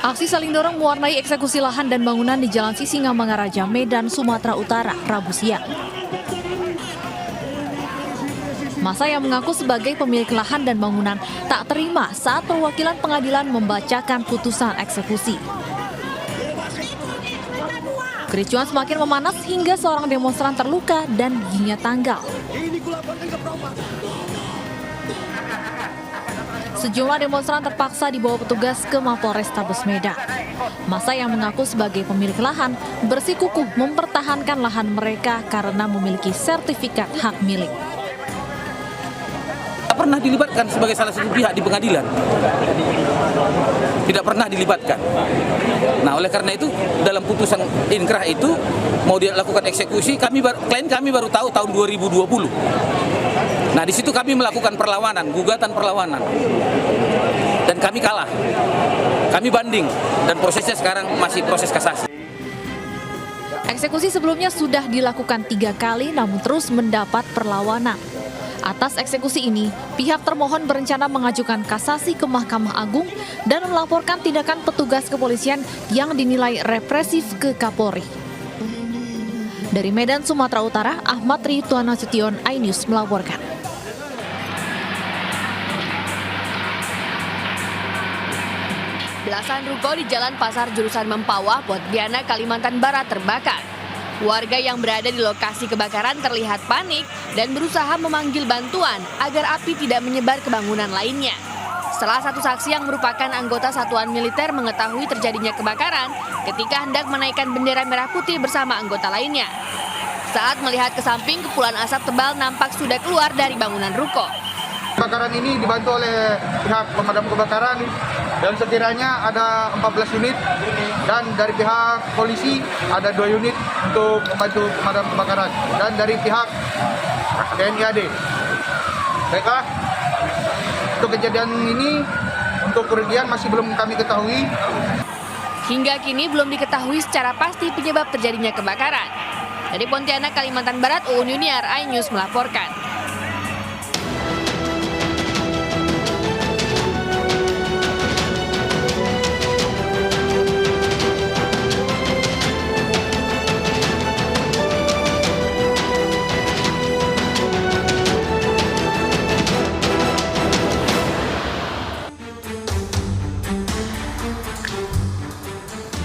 Aksi saling dorong mewarnai eksekusi lahan dan bangunan di Jalan Sisingamangaraja, Medan, Sumatera Utara, Rabu siang. Masa yang mengaku sebagai pemilik lahan dan bangunan tak terima saat perwakilan pengadilan membacakan putusan eksekusi. Kericuan semakin memanas hingga seorang demonstran terluka dan giginya tanggal. Sejumlah demonstran terpaksa dibawa petugas ke Mapolrestabes Medan. Masa yang mengaku sebagai pemilik lahan bersikukuh mempertahankan lahan mereka karena memiliki sertifikat hak milik. Tidak pernah dilibatkan sebagai salah satu pihak di pengadilan. Tidak pernah dilibatkan. Nah, oleh karena itu dalam putusan inkrah itu mau dilakukan eksekusi, klien kami baru tahu tahun 2020. Nah, di situ kami melakukan perlawanan, gugatan perlawanan. Dan kami kalah. Kami banding dan prosesnya sekarang masih proses kasasi. Eksekusi sebelumnya sudah dilakukan 3 kali namun terus mendapat perlawanan. Atas eksekusi ini, pihak termohon berencana mengajukan kasasi ke Mahkamah Agung dan melaporkan tindakan petugas kepolisian yang dinilai represif ke Kapolri. Dari Medan, Sumatera Utara, Ahmad Ridwan Nasution, iNews melaporkan. Belasan ruko di Jalan Pasar jurusan Mempawah, Pontianak, Kalimantan Barat terbakar. Warga yang berada di lokasi kebakaran terlihat panik dan berusaha memanggil bantuan agar api tidak menyebar ke bangunan lainnya. Salah satu saksi yang merupakan anggota satuan militer mengetahui terjadinya kebakaran ketika hendak menaikkan bendera merah putih bersama anggota lainnya. Saat melihat ke samping, kepulan asap tebal nampak sudah keluar dari bangunan ruko. Kebakaran ini dibantu oleh pihak pemadam kebakaran dan sekiranya ada 14 unit dan dari pihak polisi ada 2 unit untuk membantu pemadam kebakaran dan dari pihak TNI AD. Baiklah, untuk kejadian ini untuk kerugian masih belum kami ketahui. Hingga kini belum diketahui secara pasti penyebab terjadinya kebakaran. Dari Pontianak, Kalimantan Barat, Uun Yuniar, iNews melaporkan.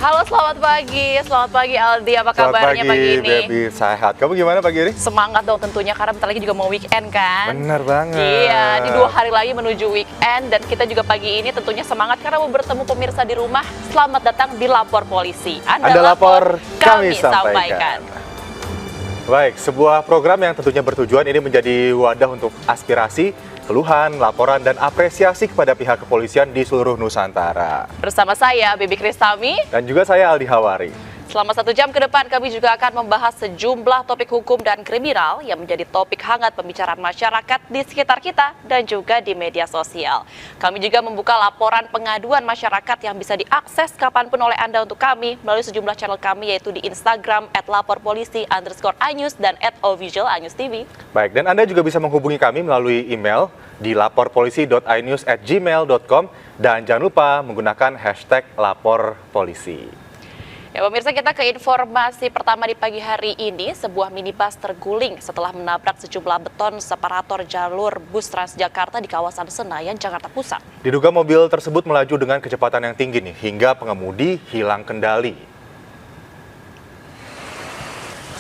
Halo, selamat pagi Aldi, apa kabarnya pagi ini? Selamat pagi, Baby, sehat. Kamu gimana pagi ini? Semangat dong tentunya, karena bentar lagi juga mau weekend kan? Bener banget. Iya, di 2 hari lagi menuju weekend, dan kita juga pagi ini tentunya semangat karena mau bertemu pemirsa di rumah. Selamat datang di Lapor Polisi. Anda lapor, kami sampaikan. Baik, sebuah program yang tentunya bertujuan ini menjadi wadah untuk aspirasi, keluhan, laporan, dan apresiasi kepada pihak kepolisian di seluruh Nusantara. Bersama saya, Bibi Kristami. Dan juga saya, Aldi Hawari. Selama 1 jam ke depan, kami juga akan membahas sejumlah topik hukum dan kriminal yang menjadi topik hangat pembicaraan masyarakat di sekitar kita dan juga di media sosial. Kami juga membuka laporan pengaduan masyarakat yang bisa diakses kapanpun oleh Anda untuk kami melalui sejumlah channel kami, yaitu di Instagram @laporpolisi_inews dan @official_inews_tv. Baik, dan Anda juga bisa menghubungi kami melalui email di laporpolisi.inews@gmail.com dan jangan lupa menggunakan hashtag #laporpolisi. Ya pemirsa, kita ke informasi pertama di pagi hari ini. Sebuah minibus terguling setelah menabrak sejumlah beton separator jalur bus Transjakarta di kawasan Senayan, Jakarta Pusat. Diduga mobil tersebut melaju dengan kecepatan yang tinggi nih, hingga pengemudi hilang kendali.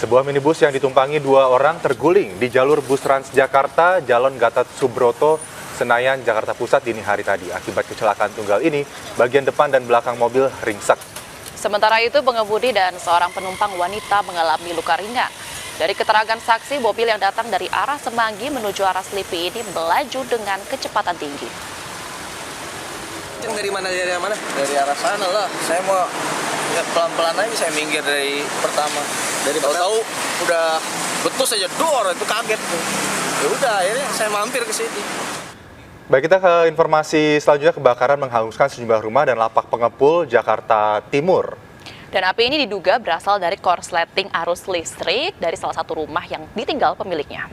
Sebuah minibus yang ditumpangi 2 orang terguling di jalur bus Transjakarta Jalan Gatot Subroto, Senayan, Jakarta Pusat dini hari tadi. Akibat kecelakaan tunggal ini, bagian depan dan belakang mobil ringsek. Sementara itu, pengemudi dan seorang penumpang wanita mengalami luka ringan. Dari keterangan saksi, mobil yang datang dari arah Semanggi menuju arah Selipi ini melaju dengan kecepatan tinggi. Dari mana? Dari arah sana lah. Saya mau ya, pelan-pelan aja, saya minggir dari pertama. Dari tahu udah betul saja dor, itu kaget. Ya udah, akhirnya saya mampir ke sini. Baik, kita ke informasi selanjutnya. Kebakaran menghanguskan sejumlah rumah dan lapak pengepul Jakarta Timur. Dan api ini diduga berasal dari korsleting arus listrik dari salah satu rumah yang ditinggal pemiliknya.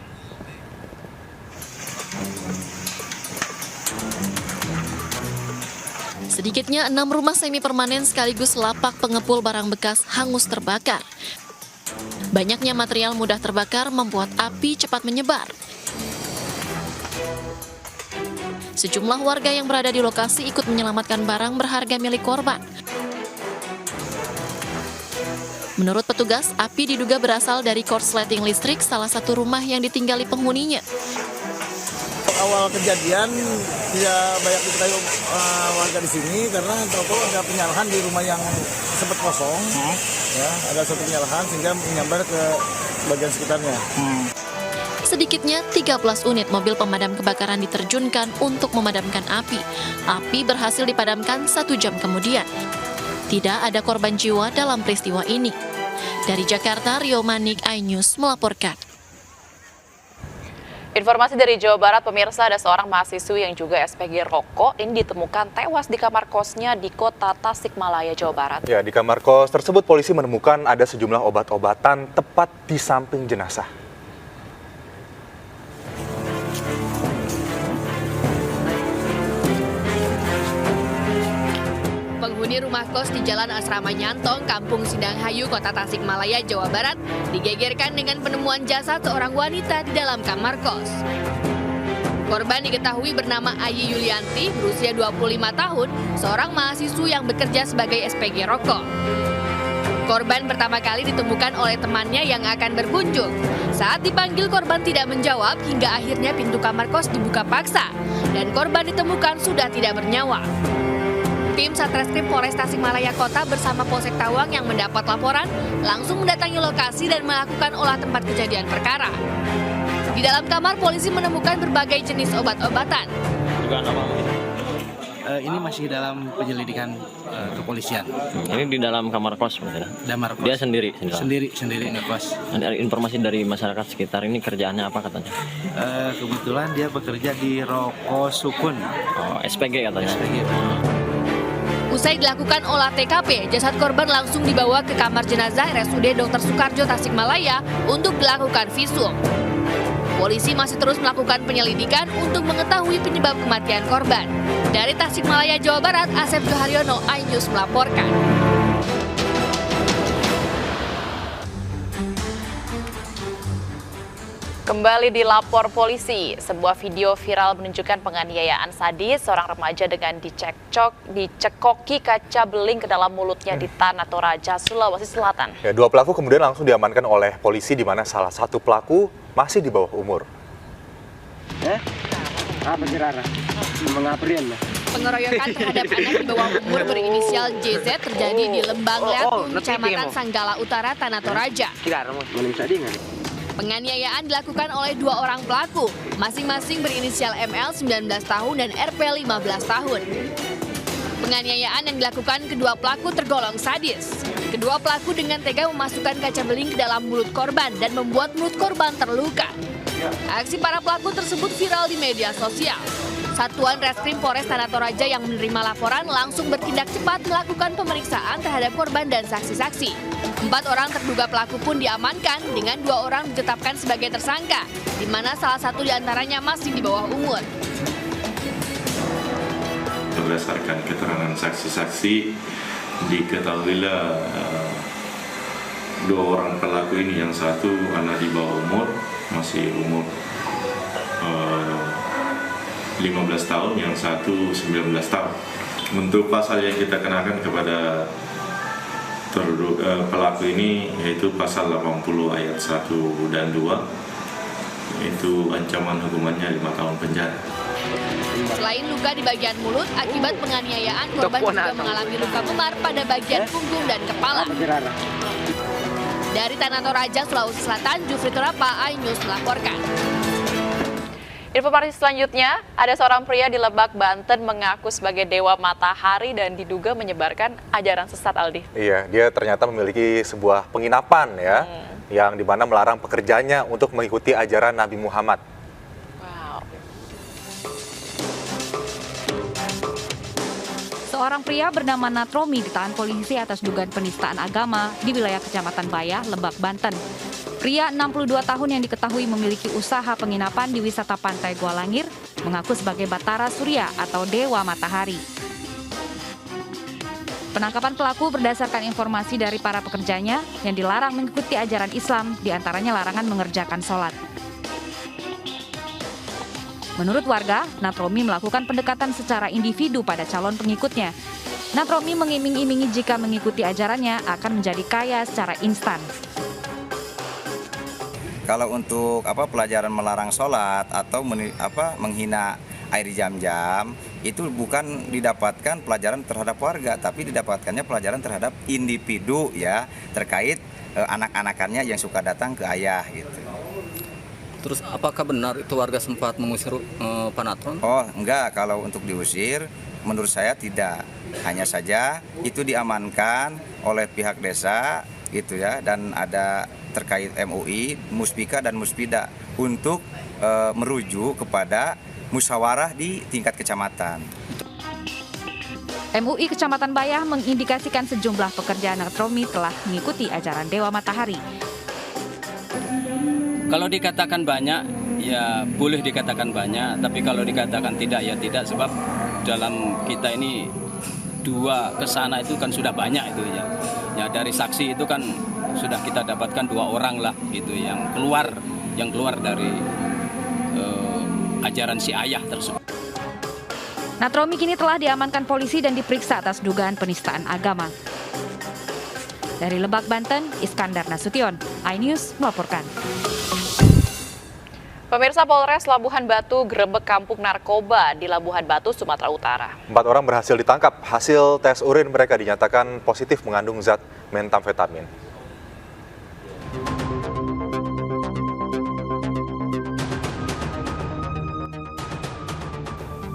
Sedikitnya 6 rumah semi permanen sekaligus lapak pengepul barang bekas hangus terbakar. Banyaknya material mudah terbakar membuat api cepat menyebar. Sejumlah warga yang berada di lokasi ikut menyelamatkan barang berharga milik korban. Menurut petugas, api diduga berasal dari korsleting listrik salah satu rumah yang ditinggali penghuninya. Awal kejadian tidak banyak diketahui warga di sini karena tahu ada penyalahan di rumah yang sempat kosong. Ya, ada satu penyalahan sehingga menyambar ke bagian sekitarnya. Sedikitnya 13 unit mobil pemadam kebakaran diterjunkan untuk memadamkan api. Api berhasil dipadamkan 1 jam kemudian. Tidak ada korban jiwa dalam peristiwa ini. Dari Jakarta, Rio Manik, iNews melaporkan. Informasi dari Jawa Barat, pemirsa, ada seorang mahasiswi yang juga SPG rokok ini ditemukan tewas di kamar kosnya di kota Tasikmalaya, Jawa Barat. Ya, di kamar kos tersebut polisi menemukan ada sejumlah obat-obatan tepat di samping jenazah. Penghuni rumah kos di Jalan Asrama Nyantong, Kampung Sindanghayu, Kota Tasikmalaya, Jawa Barat, digegerkan dengan penemuan jasad seorang wanita di dalam kamar kos. Korban diketahui bernama Ayi Yulianti, berusia 25 tahun, seorang mahasiswa yang bekerja sebagai SPG rokok. Korban pertama kali ditemukan oleh temannya yang akan berkunjung. Saat dipanggil, korban tidak menjawab hingga akhirnya pintu kamar kos dibuka paksa dan korban ditemukan sudah tidak bernyawa. Tim Satreskrim Polres Tasikmalaya Kota bersama Polsek Tawang yang mendapat laporan langsung mendatangi lokasi dan melakukan olah tempat kejadian perkara. Di dalam kamar, polisi menemukan berbagai jenis obat-obatan. Ini masih dalam penyelidikan kepolisian. Ini di dalam kamar kos, Kamar kos. Dia sendiri. Sendiri ngekos. Informasi dari masyarakat sekitar ini kerjaannya apa katanya? Kebetulan dia bekerja di Roko Sukun. Oh, SPG katanya. SPG. Usai dilakukan olah TKP, jasad korban langsung dibawa ke kamar jenazah RSUD Dr. Soekarjo Tasikmalaya untuk dilakukan visum. Polisi masih terus melakukan penyelidikan untuk mengetahui penyebab kematian korban. Dari Tasikmalaya, Jawa Barat, Asep Joharyono, iNews melaporkan. Kembali dilapor polisi, sebuah video viral menunjukkan penganiayaan sadis seorang remaja dengan dicekoki kaca beling ke dalam mulutnya di Tanah Toraja, Sulawesi Selatan. Ya, 2 pelaku kemudian langsung diamankan oleh polisi di mana salah satu pelaku masih di bawah umur. Apa Rara? Mengapain? Pengeroyokan terhadap anak di bawah umur berinisial JZ terjadi di Lembang Leatu, Kecamatan Sanggala Utara, Tanah Toraja. Penganiayaan dilakukan oleh 2 orang pelaku, masing-masing berinisial ML 19 tahun dan RP 15 tahun. Penganiayaan yang dilakukan kedua pelaku tergolong sadis. Kedua pelaku dengan tega memasukkan kaca beling ke dalam mulut korban dan membuat mulut korban terluka. Aksi para pelaku tersebut viral di media sosial. Satuan Reskrim Polres Tanah Toraja yang menerima laporan langsung bertindak cepat melakukan pemeriksaan terhadap korban dan saksi-saksi. 4 orang terduga pelaku pun diamankan dengan 2 orang ditetapkan sebagai tersangka, di mana salah satu diantaranya masih di bawah umur. Berdasarkan keterangan saksi-saksi, diketahuilah 2 orang pelaku ini, yang satu anak di bawah umur, masih umur 15 tahun, yang satu 19 tahun. Untuk pasal yang kita kenakan kepada pelaku ini yaitu pasal 80 ayat 1 dan 2, itu ancaman hukumannya 5 tahun penjara. Selain luka di bagian mulut, akibat penganiayaan, korban juga mengalami luka memar pada bagian punggung dan kepala. Dari Tanah Toraja, Sulawesi Selatan, Jufri Turapa, iNews melaporkan. Informasi selanjutnya, ada seorang pria di Lebak, Banten mengaku sebagai dewa matahari dan diduga menyebarkan ajaran sesat, Aldi. Iya, dia ternyata memiliki sebuah penginapan ya, yang dimana melarang pekerjanya untuk mengikuti ajaran Nabi Muhammad. Wow. Seorang pria bernama Natromi ditahan polisi atas dugaan penistaan agama di wilayah Kecamatan Bayah, Lebak, Banten. Pria 62 tahun yang diketahui memiliki usaha penginapan di wisata pantai Gua Langir mengaku sebagai Batara Surya atau Dewa Matahari. Penangkapan pelaku berdasarkan informasi dari para pekerjanya yang dilarang mengikuti ajaran Islam, diantaranya larangan mengerjakan sholat. Menurut warga, Natromi melakukan pendekatan secara individu pada calon pengikutnya. Natromi mengiming-imingi jika mengikuti ajarannya akan menjadi kaya secara instan. Kalau untuk pelajaran melarang sholat atau menghina air jam-jam, itu bukan didapatkan pelajaran terhadap warga, tapi didapatkannya pelajaran terhadap individu ya, terkait anak-anakannya yang suka datang ke ayah gitu. Terus apakah benar itu warga sempat mengusir Pak Natron? Oh enggak, kalau untuk diusir menurut saya tidak. Hanya saja itu diamankan oleh pihak desa gitu ya, dan ada terkait MUI, Muspika dan Muspida untuk merujuk kepada musyawarah di tingkat kecamatan. MUI Kecamatan Bayah mengindikasikan sejumlah pekerja Natromi telah mengikuti ajaran Dewa Matahari. Kalau dikatakan banyak, ya boleh dikatakan banyak, tapi kalau dikatakan tidak, ya tidak, sebab dalam kita ini dua kesana itu kan sudah banyak itu ya. Ya dari saksi itu kan sudah kita dapatkan 2 orang lah gitu yang keluar dari ajaran si ayah tersebut. Natromi kini telah diamankan polisi dan diperiksa atas dugaan penistaan agama. Dari Lebak, Banten, Iskandar Nasution, iNews melaporkan. Pemirsa, Polres Labuhan Batu gerebek kampung narkoba di Labuhan Batu, Sumatera Utara. 4 orang berhasil ditangkap. Hasil tes urin mereka dinyatakan positif mengandung zat metamfetamin.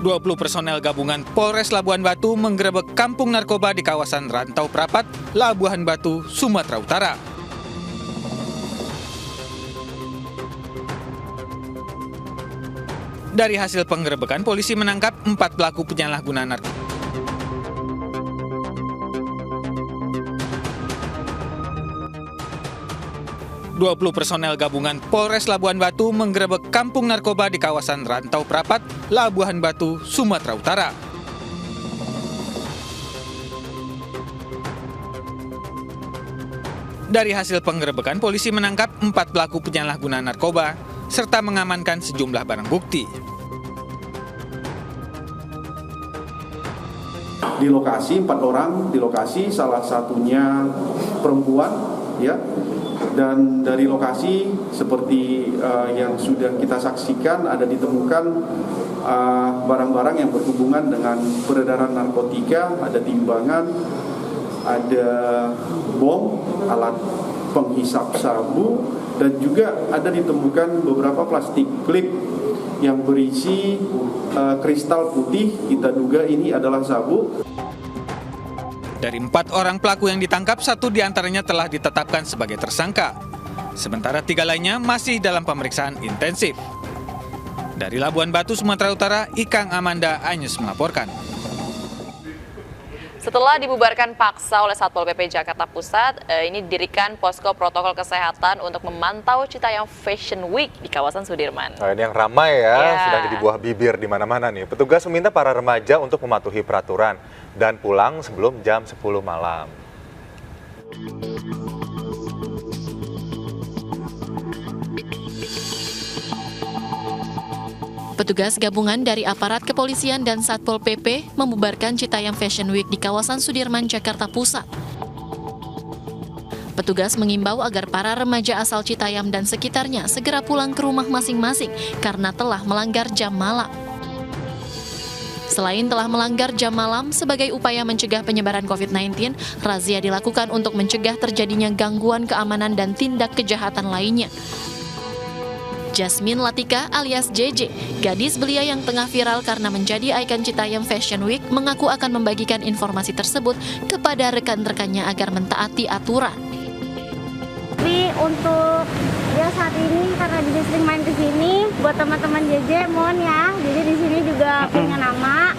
20 personel gabungan Polres Labuhan Batu menggerebek kampung narkoba di kawasan Rantau Prapat, Labuhan Batu, Sumatera Utara. Dari hasil penggerebekan, polisi menangkap 4 pelaku penyalahgunaan narkoba. ...20 personel gabungan Polres Labuhan Batu menggerebek kampung narkoba di kawasan Rantau Prapat, Labuhan Batu, Sumatera Utara. Dari hasil penggerebekan, polisi menangkap 4 pelaku penyalahgunaan narkoba, serta mengamankan sejumlah barang bukti. Di lokasi 4 orang, di lokasi salah satunya perempuan, ya. Dan dari lokasi seperti yang sudah kita saksikan ada ditemukan barang-barang yang berhubungan dengan peredaran narkotika, ada timbangan, ada bom, alat penghisap sabu, dan juga ada ditemukan beberapa plastik klip yang berisi kristal putih, kita duga ini adalah sabu. Dari 4 orang pelaku yang ditangkap, 1 diantaranya telah ditetapkan sebagai tersangka. Sementara 3 lainnya masih dalam pemeriksaan intensif. Dari Labuhan Batu, Sumatera Utara, Ikang Amanda, iNews melaporkan. Setelah dibubarkan paksa oleh Satpol PP Jakarta Pusat, ini didirikan posko protokol kesehatan untuk memantau Citayam Fashion Week di kawasan Sudirman. Nah, ini yang ramai ya, sedang jadi buah bibir di mana-mana nih. Petugas meminta para remaja untuk mematuhi peraturan dan pulang sebelum jam 10 malam. Petugas gabungan dari aparat kepolisian dan Satpol PP membubarkan Citayam Fashion Week di kawasan Sudirman, Jakarta Pusat. Petugas mengimbau agar para remaja asal Citayam dan sekitarnya segera pulang ke rumah masing-masing karena telah melanggar jam malam. Selain telah melanggar jam malam, sebagai upaya mencegah penyebaran COVID-19, razia dilakukan untuk mencegah terjadinya gangguan keamanan dan tindak kejahatan lainnya. Jasmine Latika alias JJ, gadis belia yang tengah viral karena menjadi ikon Citayam Fashion Week, mengaku akan membagikan informasi tersebut kepada rekan-rekannya agar mentaati aturan. Tapi untuk ya saat ini karena JJ sering main ke sini, buat teman-teman JJ mohon ya, JJ di sini juga punya nama.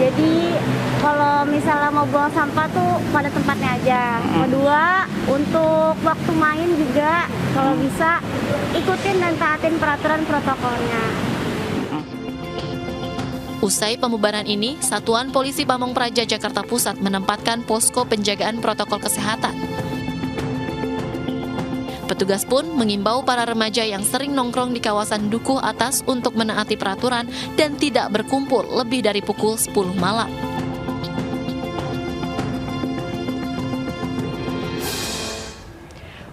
Jadi kalau misalnya mau buang sampah tuh pada tempatnya aja. Kedua, untuk waktu main juga kalau bisa ikutin dan taatin peraturan protokolnya. Usai pembubaran ini, Satuan Polisi Pamong Praja Jakarta Pusat menempatkan posko penjagaan protokol kesehatan. Petugas pun mengimbau para remaja yang sering nongkrong di kawasan Dukuh Atas untuk menaati peraturan dan tidak berkumpul lebih dari pukul 10 malam.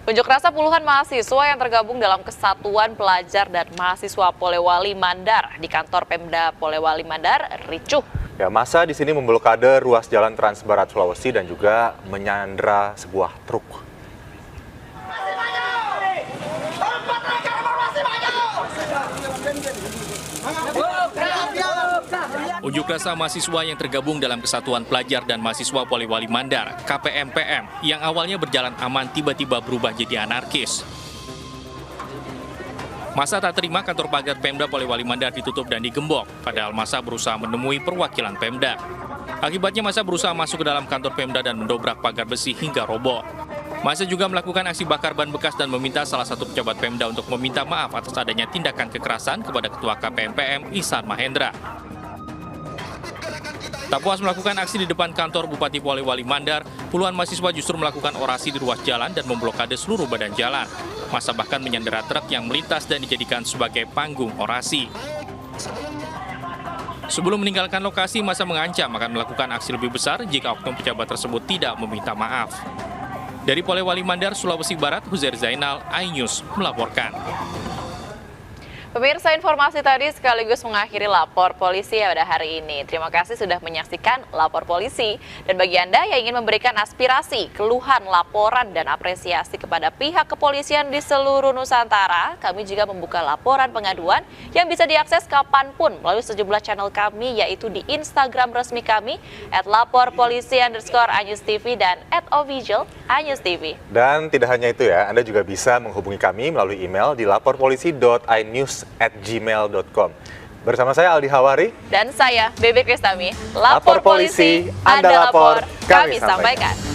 Unjuk rasa puluhan mahasiswa yang tergabung dalam Kesatuan Pelajar dan Mahasiswa Polewali Mandar di kantor Pemda Polewali Mandar ricuh. Ya, massa di sini memblokade ruas jalan Trans Barat Sulawesi dan juga menyandra sebuah truk. Unjuk rasa mahasiswa yang tergabung dalam Kesatuan Pelajar dan Mahasiswa Polewali Mandar, KPMPM, yang awalnya berjalan aman tiba-tiba berubah jadi anarkis. Massa tak terima kantor pagar Pemda Polewali Mandar ditutup dan digembok, padahal massa berusaha menemui perwakilan Pemda. Akibatnya massa berusaha masuk ke dalam kantor Pemda dan mendobrak pagar besi hingga roboh. Massa juga melakukan aksi bakar ban bekas dan meminta salah satu pejabat Pemda untuk meminta maaf atas adanya tindakan kekerasan kepada Ketua KPMPM Ihsan Mahendra. Tak puas melakukan aksi di depan kantor Bupati Polewali Mandar, puluhan mahasiswa justru melakukan orasi di ruas jalan dan memblokade seluruh badan jalan. Massa bahkan menyandera truk yang melintas dan dijadikan sebagai panggung orasi. Sebelum meninggalkan lokasi, massa mengancam akan melakukan aksi lebih besar jika oknum pejabat tersebut tidak meminta maaf. Dari Polewali Mandar, Sulawesi Barat, Huzair Zainal, iNews melaporkan. Pemirsa, informasi tadi sekaligus mengakhiri lapor polisi pada hari ini. Terima kasih sudah menyaksikan lapor polisi. Dan bagi Anda yang ingin memberikan aspirasi, keluhan, laporan, dan apresiasi kepada pihak kepolisian di seluruh Nusantara, kami juga membuka laporan pengaduan yang bisa diakses kapanpun melalui sejumlah channel kami, yaitu di Instagram resmi kami, @laporpolisi_iNewsTV dan @official_iNewsTV. Dan tidak hanya itu ya, Anda juga bisa menghubungi kami melalui email di laporpolisi.inews@gmail.com. Bersama saya Aldi Hawari dan saya Bebe Kristami. Lapor polisi, Anda lapor, kami sampaikan.